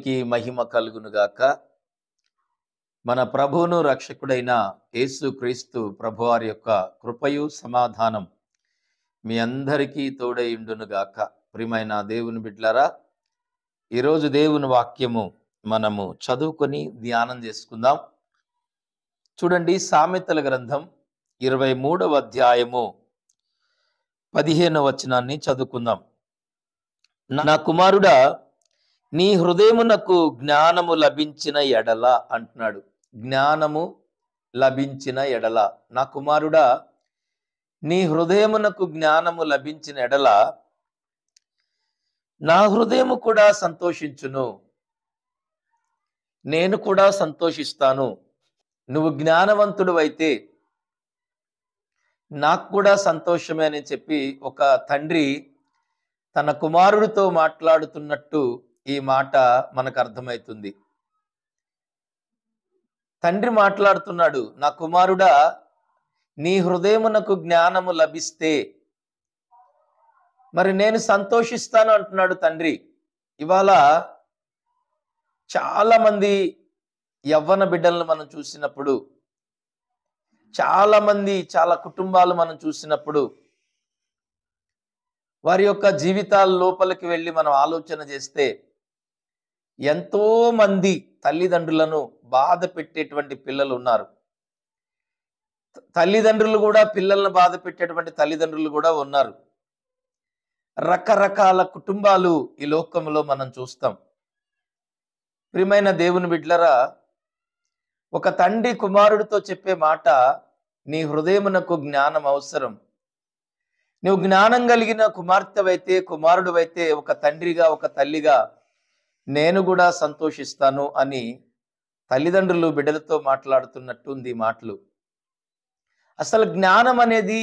దేవునికి మహిమ కలుగునుగాక. మన ప్రభువును రక్షకుడైన యేసుక్రీస్తు ప్రభువారి యొక్క కృపయు సమాధానం మీ అందరికీ తోడైయుండునుగాక. ప్రియమైన దేవుని బిడ్డలారా, ఈరోజు దేవుని వాక్యము మనము చదువుకొని ధ్యానం చేసుకుందాం. చూడండి, సామెతల గ్రంథం 23వ అధ్యాయము 15వ వచనాన్ని చదువుకుందాం. నా కుమారుడా, నీ హృదయమునకు జ్ఞానము లభించిన ఎడల అంటున్నాడు. జ్ఞానము లభించిన ఎడల, నా కుమారుడా, నీ హృదయమునకు జ్ఞానము లభించిన ఎడల నా హృదయము కూడా సంతోషించును, నేను కూడా సంతోషిస్తాను. నువ్వు జ్ఞానవంతుడు అయితే నాకు కూడా సంతోషమే అని చెప్పి ఒక తండ్రి తన కుమారుడితో మాట్లాడుతున్నట్టు ఈ మాట మనకు అర్థమవుతుంది. తండ్రి మాట్లాడుతున్నాడు, నా కుమారుడా, నీ హృదయమునకు జ్ఞానము లభిస్తే మరి నేను సంతోషిస్తాను అంటున్నాడు తండ్రి. ఇవాళ చాలా మంది యవ్వన బిడ్డలను మనం చూసినప్పుడు, చాలా కుటుంబాలు మనం చూసినప్పుడు, వారి యొక్క జీవితాల లోపలికి వెళ్ళి మనం ఆలోచన చేస్తే ఎంతో మంది తల్లిదండ్రులను బాధ పెట్టేటువంటి పిల్లలు ఉన్నారు. తల్లిదండ్రులు కూడా పిల్లలను బాధ పెట్టేటువంటి తల్లిదండ్రులు కూడా ఉన్నారు. రకరకాల కుటుంబాలు ఈ లోకంలో మనం చూస్తాం. ప్రియమైన దేవుని బిడ్డలారా, ఒక తండ్రి కుమారుడితో చెప్పే మాట, నీ హృదయమునకు జ్ఞానం అవసరం. నువ్వు జ్ఞానం కలిగిన కుమార్తెవైతే, కుమారుడువైతే, ఒక తండ్రిగా, ఒక తల్లిగా నేను కూడా సంతోషిస్తాను అని తల్లిదండ్రులు బిడ్డలతో మాట్లాడుతున్నట్టుంది ఈ మాటలు. అసలు జ్ఞానం అనేది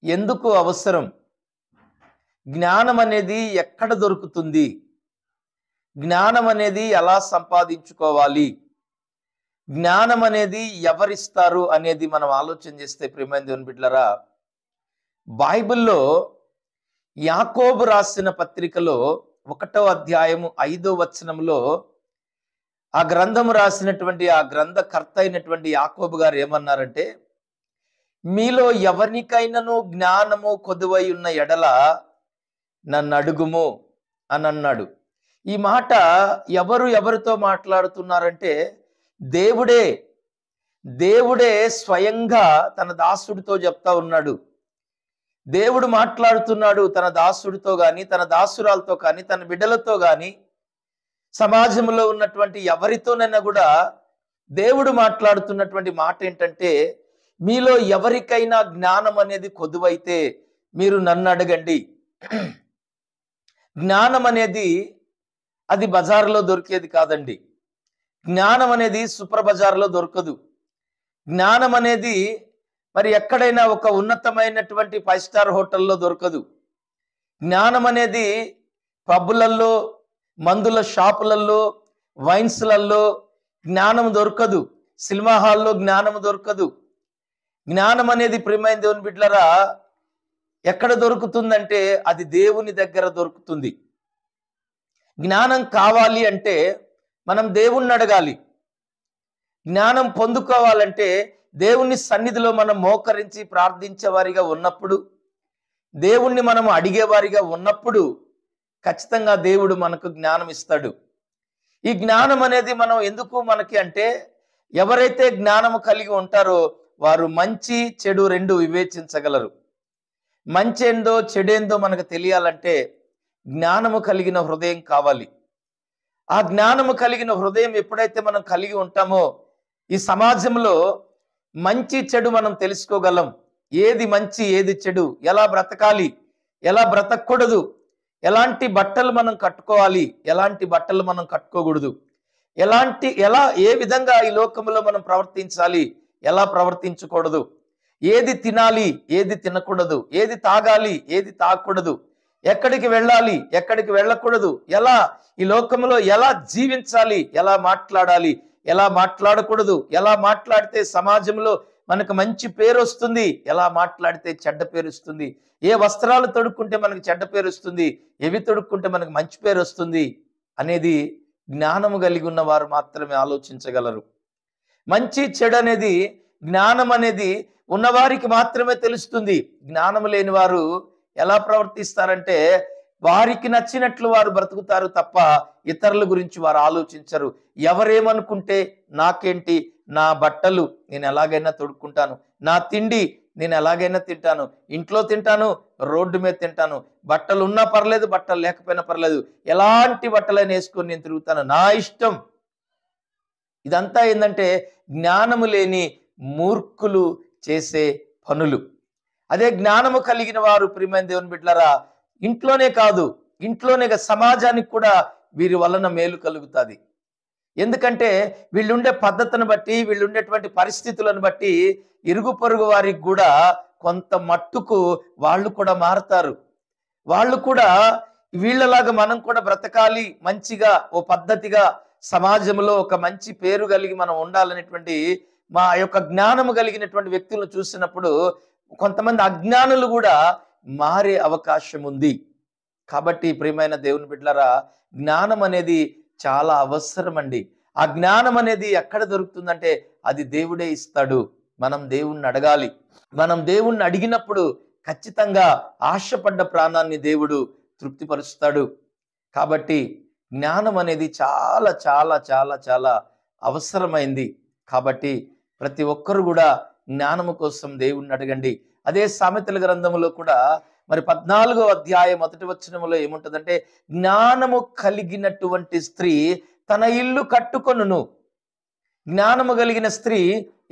ఎందుకు అవసరం? జ్ఞానం అనేది ఎక్కడ దొరుకుతుంది? జ్ఞానం అనేది ఎలా సంపాదించుకోవాలి? జ్ఞానం అనేది ఎవరిస్తారు అనేది మనం ఆలోచన చేస్తే, ప్రియమైన దేవుని బిడ్డలారా, బైబిల్లో యాకోబు రాసిన పత్రికలో 1వ అధ్యాయము 5వ వచనంలో ఆ గ్రంథము రాసినటువంటి ఆ గ్రంథకర్త అయినటువంటి యాకోబు గారు ఏమన్నారంటే, మీలో ఎవరికైనాను జ్ఞానము కొదువై ఉన్న ఎడల నన్ను అడుగుము అని అన్నాడు. ఈ మాట ఎవరితో మాట్లాడుతున్నారంటే, దేవుడే స్వయంగా తన దాసుడితో చెప్తా ఉన్నాడు. దేవుడు మాట్లాడుతున్నాడు తన దాసుడితో కానీ, తన దాసురాలతో కానీ, తన బిడ్డలతో కానీ, సమాజంలో ఉన్నటువంటి ఎవరితోనైనా కూడా దేవుడు మాట్లాడుతున్నటువంటి మాట ఏంటంటే, మీలో ఎవరికైనా జ్ఞానం అనేది కొదువైతే మీరు నన్ను అడగండి. జ్ఞానం అనేది అది బజార్లో దొరికేది కాదండి. జ్ఞానం అనేది సూపర్ బజార్లో దొరకదు. జ్ఞానం అనేది మరి ఎక్కడైనా ఒక ఉన్నతమైనటువంటి 5 స్టార్ హోటల్లో దొరకదు. జ్ఞానం అనేది పబ్బులలో, మందుల షాపులలో, వైన్స్లలో జ్ఞానం దొరకదు. సినిమా హాల్లో జ్ఞానం దొరకదు. జ్ఞానం అనేది ప్రియమైన దేవుని బిడ్డలారా ఎక్కడ దొరుకుతుందంటే అది దేవుని దగ్గర దొరుకుతుంది. జ్ఞానం కావాలి అంటే మనం దేవుణ్ణి అడగాలి. జ్ఞానం పొందుకోవాలంటే దేవుని సన్నిధిలో మనం మోకరించి ప్రార్థించేవారిగా ఉన్నప్పుడు, దేవుణ్ణి మనం అడిగేవారిగా ఉన్నప్పుడు ఖచ్చితంగా దేవుడు మనకు జ్ఞానం ఇస్తాడు. ఈ జ్ఞానం అనేది మనం ఎందుకు మనకి అంటే, ఎవరైతే జ్ఞానము కలిగి ఉంటారో వారు మంచి చెడు రెండు వివేచించగలరు. మంచి ఏందో చెడేందో మనకు తెలియాలంటే జ్ఞానము కలిగిన హృదయం కావాలి. ఆ జ్ఞానము కలిగిన హృదయం ఎప్పుడైతే మనం కలిగి ఉంటామో ఈ సమాజంలో మంచి చెడు మనం తెలుసుకోగలం. ఏది మంచి, ఏది చెడు, ఎలా బ్రతకాలి, ఎలా బ్రతకూడదు, ఎలాంటి బట్టలు మనం కట్టుకోవాలి, ఎలాంటి బట్టలు మనం కట్టుకోకూడదు, ఏ విధంగా ఈ లోకంలో మనం ప్రవర్తించాలి, ఎలా ప్రవర్తించకూడదు, ఏది తినాలి, ఏది తినకూడదు, ఏది తాగాలి, ఏది తాగకూడదు, ఎక్కడికి వెళ్ళాలి, ఎక్కడికి వెళ్ళకూడదు, ఎలా ఈ లోకంలో ఎలా జీవించాలి, ఎలా మాట్లాడాలి, ఎలా మాట్లాడకూడదు, ఎలా మాట్లాడితే సమాజంలో మనకు మంచి పేరు వస్తుంది, ఎలా మాట్లాడితే చెడ్డ పేరు వస్తుంది, ఏ వస్త్రాలు తొడుక్కుంటే మనకు చెడ్డ పేరు వస్తుంది, ఏవి తొడుక్కుంటే మనకు మంచి పేరు వస్తుంది, అనేది జ్ఞానము కలిగి ఉన్న వారు మాత్రమే ఆలోచించగలరు. మంచి చెడు అనేది, జ్ఞానం అనేది ఉన్నవారికి మాత్రమే తెలుస్తుంది. జ్ఞానం లేని వారు ఎలా ప్రవర్తిస్తారంటే వారికి నచ్చినట్లు వారు బ్రతుకుతారు తప్ప ఇతరుల గురించి వారు ఆలోచించరు. ఎవరేమనుకుంటే నాకేంటి, నా బట్టలు నేను ఎలాగైనా తొడుక్కుంటాను, నా తిండి నేను ఎలాగైనా తింటాను, ఇంట్లో తింటాను, రోడ్డు మీద తింటాను, బట్టలు ఉన్నా పర్లేదు, బట్టలు లేకపోయినా పర్లేదు, ఎలాంటి బట్టలైనా వేసుకొని నేను తిరుగుతాను, నా ఇష్టం. ఇదంతా ఏంటంటే జ్ఞానము లేని మూర్ఖులు చేసే పనులు. అదే జ్ఞానము కలిగిన వారు ప్రియమైన దేవుని బిడ్డలారా, ఇంట్లోనే కాదు, ఇంట్లోనే సమాజానికి కూడా వీరి వలన మేలు కలుగుతుంది. ఎందుకంటే వీళ్ళుండే పద్ధతిని బట్టి, వీళ్ళుండేటువంటి పరిస్థితులను బట్టి ఇరుగు పొరుగు వారికి కూడా కొంత మట్టుకు వాళ్ళు కూడా మారతారు. వాళ్ళు కూడా వీళ్ళలాగా మనం కూడా బ్రతకాలి, మంచిగా ఓ పద్ధతిగా సమాజంలో ఒక మంచి పేరు కలిగి మనం ఉండాలనేటువంటి మా యొక్క జ్ఞానము కలిగినటువంటి వ్యక్తులను చూసినప్పుడు కొంతమంది అజ్ఞానులు కూడా మారే అవకాశం ఉంది. కాబట్టి ప్రియమైన దేవుని బిడ్డలారా, జ్ఞానం అనేది చాలా అవసరం అండి. ఆ జ్ఞానం అనేది ఎక్కడ దొరుకుతుందంటే అది దేవుడే ఇస్తాడు. మనం దేవుణ్ణి అడగాలి. మనం దేవుణ్ణి అడిగినప్పుడు ఖచ్చితంగా ఆశపడ్డ ప్రాణాన్ని దేవుడు తృప్తిపరుస్తాడు. కాబట్టి జ్ఞానం అనేది చాలా చాలా చాలా చాలా అవసరమైంది. కాబట్టి ప్రతి ఒక్కరు కూడా జ్ఞానము కోసం దేవుణ్ణి అడగండి. అదే సామెతల గ్రంథములో కూడా మరి 14వ అధ్యాయం 1వ వచనములో ఏముంటదంటే, జ్ఞానము కలిగినటువంటి స్త్రీ తన ఇల్లు కట్టుకొనును. జ్ఞానము కలిగిన స్త్రీ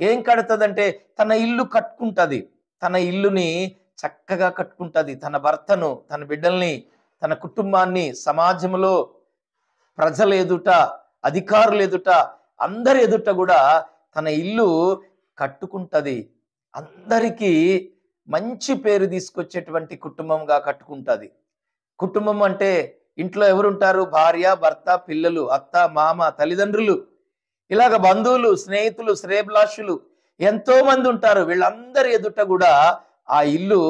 ఏం కడుతుందంటే తన ఇల్లు కట్టుకుంటుంది. తన ఇల్లుని చక్కగా కట్టుకుంటుంది. తన భర్తను, తన బిడ్డల్ని, తన కుటుంబాన్ని సమాజంలో ప్రజల ఎదుట, అధికారుల ఎదుట, అందరి ఎదుట కూడా తన ఇల్లు కట్టుకుంటుంది. అందరికీ మంచి పేరు తీసుకొచ్చేటువంటి కుటుంబంగా కట్టుకుంటుంది. కుటుంబం అంటే ఇంట్లో ఎవరుంటారు? భార్య, భర్త, పిల్లలు, అత్త, మామ, తల్లిదండ్రులు, ఇలాగ బంధువులు, స్నేహితులు, శ్రేయభిలాషులు ఎంతో మంది ఉంటారు. వీళ్ళందరి ఎదుట కూడా ఆ ఇల్లు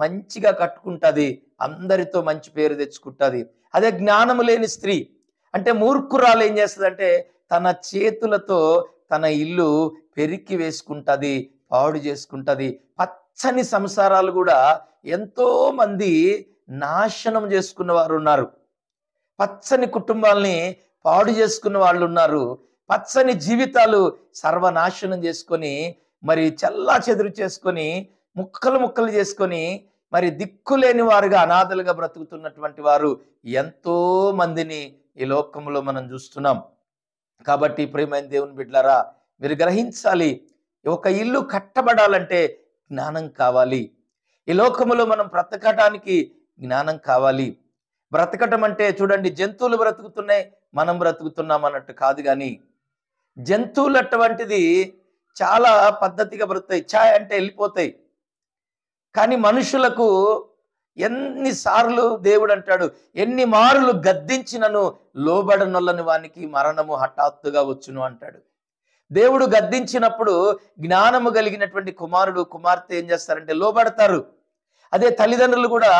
మంచిగా కట్టుకుంటుంది, అందరితో మంచి పేరు తెచ్చుకుంటుంది. అదే జ్ఞానము లేని స్త్రీ అంటే మూర్ఖురాలు ఏం చేస్తుందంటే తన చేతులతో తన ఇల్లు పెరికి వేసుకుంటుంది, పాడు చేసుకుంటుంది. పచ్చని సంసారాలు కూడా ఎంతో మంది నాశనం చేసుకున్న వారు ఉన్నారు. పచ్చని కుటుంబాల్ని పాడు చేసుకున్న వాళ్ళు ఉన్నారు. పచ్చని జీవితాలు సర్వనాశనం చేసుకొని మరి చెల్లా చెదురు చేసుకొని ముక్కలు ముక్కలు చేసుకొని మరి దిక్కులేని వారుగా అనాథలుగా బ్రతుకుతున్నటువంటి వారు ఎంతో మందిని ఈ లోకంలో మనం చూస్తున్నాం. కాబట్టి ప్రియమైన దేవుని బిడ్డలారా, మీరు గ్రహించాలి, ఒక ఇల్లు కట్టబడాలంటే జ్ఞానం కావాలి. ఈ లోకములో మనం బ్రతకటానికి జ్ఞానం కావాలి. బ్రతకటం అంటే చూడండి, జంతువులు బ్రతుకుతున్నాయి, మనం బ్రతుకుతున్నాం అన్నట్టు కాదు. కానీ జంతువులు అటువంటిది చాలా పద్ధతిగా బ్రతుకుతాయి, ఛాయ్ అంటే వెళ్ళిపోతాయి. కానీ మనుషులకు ఎన్నిసార్లు దేవుడు అంటాడు, ఎన్ని మారులు గద్దించినను లోబడనొల్లని వానికి మరణము హఠాత్తుగా వచ్చును అంటాడు. దేవుడు గద్దించినప్పుడు జ్ఞానము కలిగినటువంటి కుమారుడు, కుమార్తె ఏం చేస్తారంటే లోబడతారు. అదే తల్లిదండ్రులు కూడా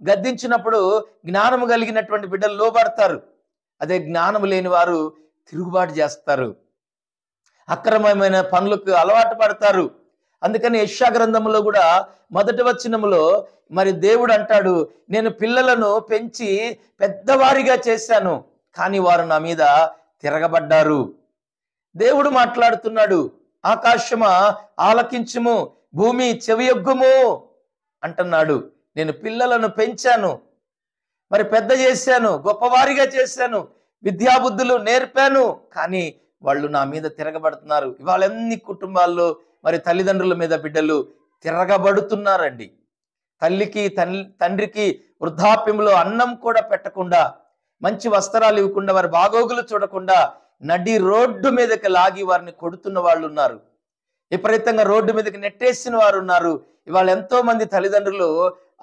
గద్దించినప్పుడు జ్ఞానము కలిగినటువంటి బిడ్డలు లోబడతారు. అదే జ్ఞానము లేని వారు తిరుగుబాటు చేస్తారు, అక్రమమైన పనులకు అలవాటు పడతారు. అందుకని యెషయా గ్రంథంలో కూడా 1వ వచనములో మరి దేవుడు అంటాడు, నేను పిల్లలను పెంచి పెద్దవారిగా చేశాను, కానీ వారు నా మీద తిరగబడ్డారు. దేవుడు మాట్లాడుతున్నాడు, ఆకాశమా ఆలకించుము, భూమి చెవియొగ్గుము అంటున్నాడు. నేను పిల్లలను పెంచాను, మరి పెద్ద చేశాను, గొప్పవారిగా చేశాను, విద్యాబుద్ధులు నేర్పాను, కానీ వాళ్ళు నా మీద తిరగబడుతున్నారు. ఇవాళ ఎన్ని కుటుంబాల్లో మరి తల్లిదండ్రుల మీద బిడ్డలు తిరగబడుతున్నారండి. తల్లికి తండ్రికి వృద్ధాప్యంలో అన్నం కూడా పెట్టకుండా, మంచి వస్త్రాలు ఇవ్వకుండా, వారి బాగోగులు చూడకుండా నడి రోడ్డు మీదకి లాగి వారిని కొడుతున్న వాళ్ళు ఉన్నారు. విపరీతంగా రోడ్డు మీదకి నెట్టేసిన వారు ఉన్నారు. ఇవాళ ఎంతో మంది తల్లిదండ్రులు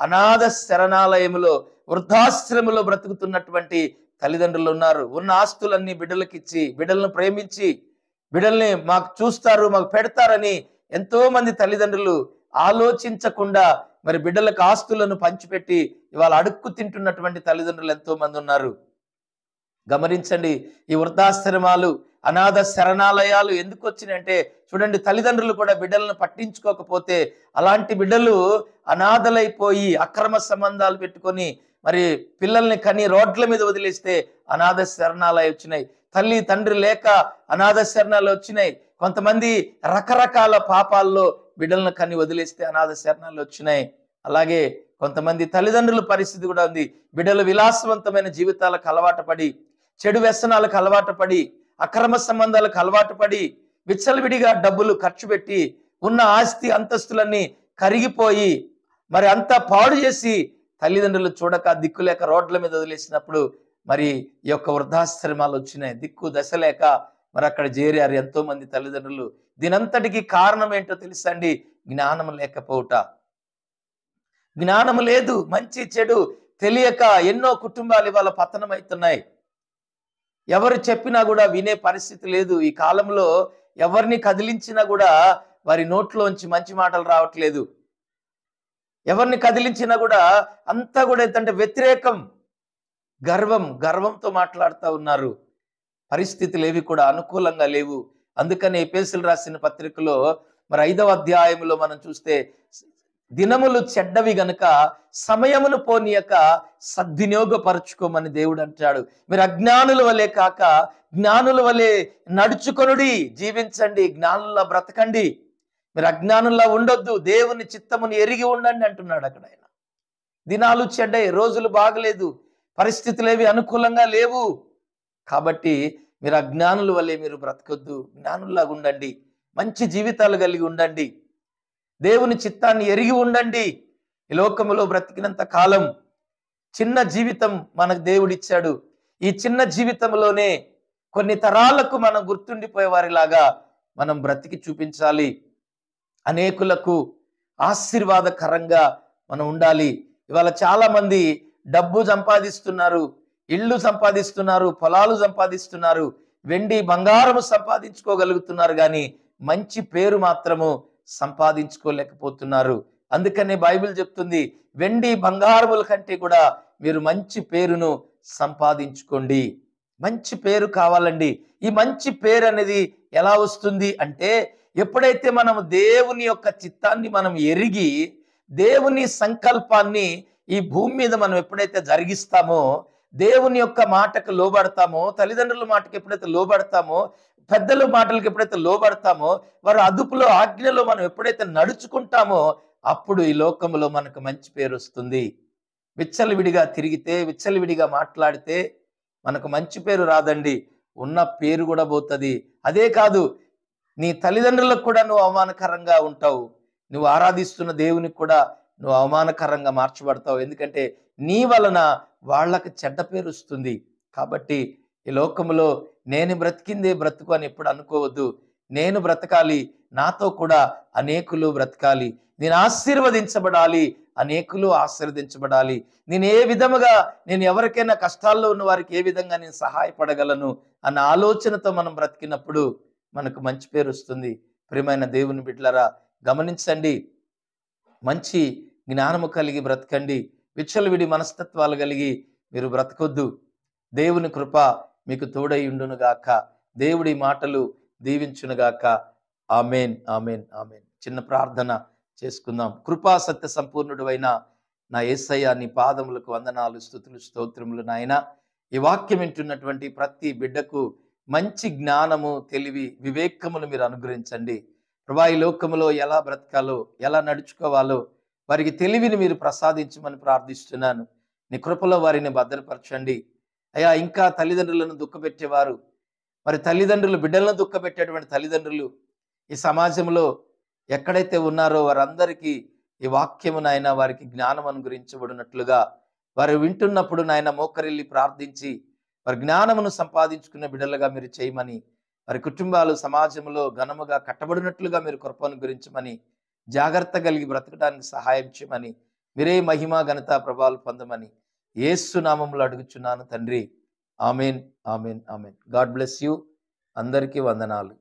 అనాథ శరణాలయములో, వృద్ధాశ్రమంలో బ్రతుకుతున్నటువంటి తల్లిదండ్రులు ఉన్నారు. ఉన్న ఆస్తులన్నీ బిడ్డలకిచ్చి, బిడ్డలను ప్రేమించి, బిడ్డల్ని మాకు చూస్తారు, మాకు పెడతారని ఎంతో మంది తల్లిదండ్రులు ఆలోచించకుండా మరి బిడ్డలకు ఆస్తులను పంచిపెట్టి ఇవాళ అడుక్కు తింటున్నటువంటి తల్లిదండ్రులు ఎంతో మంది ఉన్నారు. గమనించండి, ఈ వృద్ధాశ్రమాలు, అనాథ శరణాలయాలు ఎందుకు వచ్చినాయంటే, చూడండి, తల్లిదండ్రులు కూడా బిడ్డలను పట్టించుకోకపోతే అలాంటి బిడ్డలు అనాథలైపోయి అక్రమ సంబంధాలు పెట్టుకొని మరి పిల్లల్ని కని రోడ్ల మీద వదిలేస్తే అనాథ శరణాలయాలు వచ్చినాయి. తల్లి తండ్రి లేక అనాథ శరణాలు వచ్చినాయి. కొంతమంది రకరకాల పాపాల్లో బిడ్డలను కని వదిలేస్తే అనాథ శరణాలు వచ్చినాయి. అలాగే కొంతమంది తల్లిదండ్రుల పరిస్థితి కూడా ఉంది. బిడ్డలు విలాసవంతమైన జీవితాలకు అలవాటు పడి, చెడు వ్యసనాలకు అలవాటు పడి, అక్రమ సంబంధాలకు అలవాటు పడి, విచ్చలవిడిగా డబ్బులు ఖర్చు పెట్టి ఉన్న ఆస్తి అంతస్తులన్నీ కరిగిపోయి మరి అంతా పాడు చేసి తల్లిదండ్రులు చూడక దిక్కులేక రోడ్ల మీద వదిలేసినప్పుడు మరి ఈ యొక్క వృద్ధాశ్రమాలు వచ్చినాయి. దిక్కు దశ లేక మరి అక్కడ చేరారు ఎంతో మంది తల్లిదండ్రులు. దీనంతటికి కారణం ఏంటో తెలుసండి, జ్ఞానం లేకపోవుట. జ్ఞానం లేదు, మంచి చెడు తెలియక ఎన్నో కుటుంబాలు ఇవాళ పతనమవుతున్నాయి. ఎవరు చెప్పినా కూడా వినే పరిస్థితి లేదు. ఈ కాలంలో ఎవరిని కదిలించినా కూడా వారి నోట్లోంచి మంచి మాటలు రావట్లేదు. ఎవరిని కదిలించినా కూడా అంతా కూడా ఏంటంటే వ్యతిరేకం, గర్వంతో మాట్లాడుతూ ఉన్నారు. పరిస్థితులు ఏవి కూడా అనుకూలంగా లేవు. అందుకని ఎఫెసీయులకు రాసిన పత్రికలో మరి 5వ అధ్యాయంలో మనం చూస్తే, దినములు చెడ్డవి గనుక సమయమును పోనీయక సద్వినియోగపరచుకోమని దేవుడు అంటాడు. మీరు అజ్ఞానుల వలె కాక జ్ఞానుల వలె నడుచుకొనుడి, జీవించండి, జ్ఞానుల్లా బ్రతకండి. మీరు అజ్ఞానుల్లా ఉండొద్దు, దేవుని చిత్తముని ఎరిగి ఉండండి అంటున్నాడు అక్కడ ఆయన. దినాలు చెడ్డాయి, రోజులు బాగలేదు, పరిస్థితులు ఏవి అనుకూలంగా లేవు. కాబట్టి మీరు అజ్ఞానుల వలె మీరు బ్రతకొద్దు, జ్ఞానుల్లాగా ఉండండి, మంచి జీవితాలు కలిగి ఉండండి, దేవుని చిత్తాన్ని ఎరిగి ఉండండి. ఈ లోకములో బ్రతికినంత కాలం చిన్న జీవితం మనకు దేవుడిచ్చాడు. ఈ చిన్న జీవితంలోనే కొన్ని తరాలకు మనం గుర్తుండిపోయే వారిలాగా మనం బ్రతికి చూపించాలి. అనేకులకు ఆశీర్వాదకరంగా మనం ఉండాలి. ఇవాళ చాలా మంది డబ్బు సంపాదిస్తున్నారు, ఇళ్ళు సంపాదిస్తున్నారు, పొలాలు సంపాదిస్తున్నారు, వెండి బంగారము సంపాదించుకోగలుగుతున్నారు, కానీ మంచి పేరు మాత్రము సంపాదించుకోలేకపోతున్నారు. అందుకనే బైబిల్ చెప్తుంది, వెండి బంగారముల కంటే కూడా మీరు మంచి పేరును సంపాదించుకోండి. మంచి పేరు కావాలండి. ఈ మంచి పేరు అనేది ఎలా వస్తుంది అంటే, ఎప్పుడైతే మనం దేవుని యొక్క చిత్తాన్ని మనం ఎరిగి దేవుని సంకల్పాన్ని ఈ భూమి మీద మనం ఎప్పుడైతే జరిగిస్తామో, దేవుని యొక్క మాటకు లోబడతామో, తల్లిదండ్రుల మాటకు ఎప్పుడైతే లోబడతామో, పెద్దల మాటలకు ఎప్పుడైతే లోబడతామో, వారు అదుపులో ఆజ్ఞలో మనం ఎప్పుడైతే నడుచుకుంటామో, అప్పుడు ఈ లోకంలో మనకు మంచి పేరు వస్తుంది. విచ్చలవిడిగా తిరిగితే, విచ్చలవిడిగా మాట్లాడితే మనకు మంచి పేరు రాదండి, ఉన్న పేరు కూడా పోతుంది. అదే కాదు, నీ తల్లిదండ్రులకు కూడా నువ్వు అవమానకరంగా ఉంటావు, నువ్వు ఆరాధిస్తున్న దేవునికి కూడా నువ్వు అవమానకరంగా మార్చబడతావు. ఎందుకంటే నీ వలన వాళ్ళకి చెడ్డ పేరు వస్తుంది. కాబట్టి ఈ లోకంలో నేను బ్రతికిందే బ్రతుకు అని ఎప్పుడు అనుకోవద్దు. నేను బ్రతకాలి, నాతో కూడా అనేకులు బ్రతకాలి, నేను ఆశీర్వదించబడాలి, అనేకులు ఆశీర్వదించబడాలి. నేను ఏ విధముగా, నేను ఎవరికైనా కష్టాల్లో ఉన్న వారికి ఏ విధంగా నేను సహాయపడగలను అన్న ఆలోచనతో మనం బ్రతికినప్పుడు మనకు మంచి పేరు వస్తుంది. ప్రియమైన దేవుని బిడ్డలారా, గమనించండి, మంచి జ్ఞానము కలిగి బ్రతకండి. విచ్చలవిడి మనస్తత్వాలు కలిగి మీరు బ్రతకొద్దు. దేవుని కృప మీకు తోడై ఉండునుగాక. దేవుడి మాటలు దీవించునుగాక. Amen, amen, amen. చిన్న ప్రార్థన చేసుకుందాం. కృపా సత్య సంపూర్ణుడు అయిన నా యేసయ్య, నీ పాదములకు వందనాలు, స్తుతులు, స్తోత్రములు. నాయన, ఈ వాక్యం వింటున్నటువంటి ప్రతి బిడ్డకు మంచి జ్ఞానము, తెలివి, వివేకములు మీరు అనుగ్రహించండి. ప్రభా, ఈ లోకములో ఎలా బ్రతకాలో, ఎలా నడుచుకోవాలో వారికి తెలివిని మీరు ప్రసాదించమని ప్రార్థిస్తున్నాను. నీ కృపలో వారిని భద్రపరచండి అయ్యా. ఇంకా తల్లిదండ్రులను దుఃఖపెట్టేవారు, మరి తల్లిదండ్రులు బిడ్డలను దుఃఖపెట్టేటువంటి తల్లిదండ్రులు ఈ సమాజంలో ఎక్కడైతే ఉన్నారో వారందరికీ ఈ వాక్యము నాయన వారికి జ్ఞానం అనుగ్రహించబడినట్లుగా వారు వింటున్నప్పుడు నాయన మోకరిల్లి ప్రార్థించి వారి జ్ఞానమును సంపాదించుకున్న బిడ్డలుగా మీరు చేయమని, వారి కుటుంబాలు సమాజంలో ఘనముగా కట్టబడినట్లుగా మీరు కృప అనుగ్రహించమని, జాగ్రత్త కలిగి బ్రతకడానికి సహాయం చేయమని, మీరే మహిమ ఘనత ప్రభావాలు పొందమని యేసు నామములో అడుగుచున్నాను తండ్రి. Amen, amen, amen. God bless you. అందరికీ వందనాలు.